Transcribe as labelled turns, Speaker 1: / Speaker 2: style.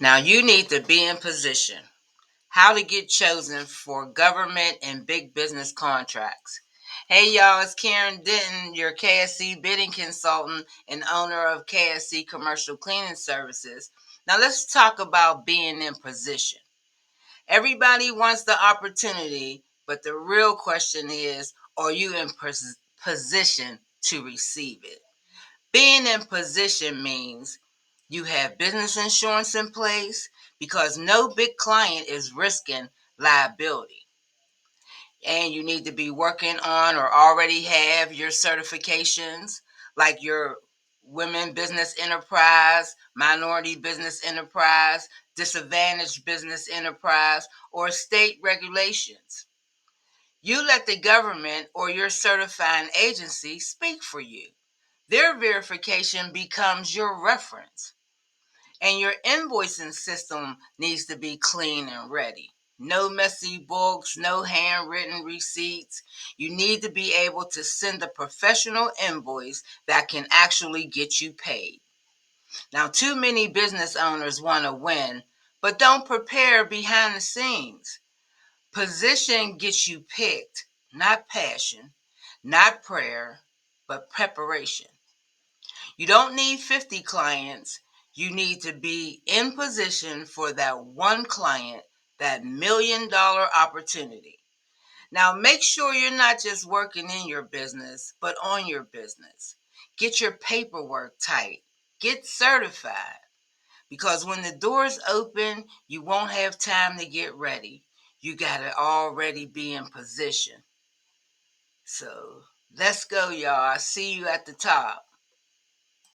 Speaker 1: Now you need to be in position. How to get chosen for government and big business contracts. Hey y'all, it's Karen Denton, your KSC bidding consultant and owner of KSC Commercial Cleaning Services. Now let's talk about being in position. Everybody wants the opportunity, but the real question is, are you in position to receive it? Being in position means you have business insurance in place because no big client is risking liability. And you need to be working on or already have your certifications like your women business enterprise, minority business enterprise, disadvantaged business enterprise, or state regulations. You let the government or your certifying agency speak for you. Their verification becomes your reference. And your invoicing system needs to be clean and ready. No messy books, no handwritten receipts. You need to be able to send a professional invoice that can actually get you paid. Now, too many business owners want to win, but don't prepare behind the scenes. Position gets you picked, not passion, not prayer, but preparation. You don't need 50 clients. You need to be in position for that one client, that $1 million opportunity. Now, make sure you're not just working in your business, but on your business. Get your paperwork tight. Get certified. Because when the doors open, you won't have time to get ready. You got to already be in position. So let's go, y'all. I see you at the top.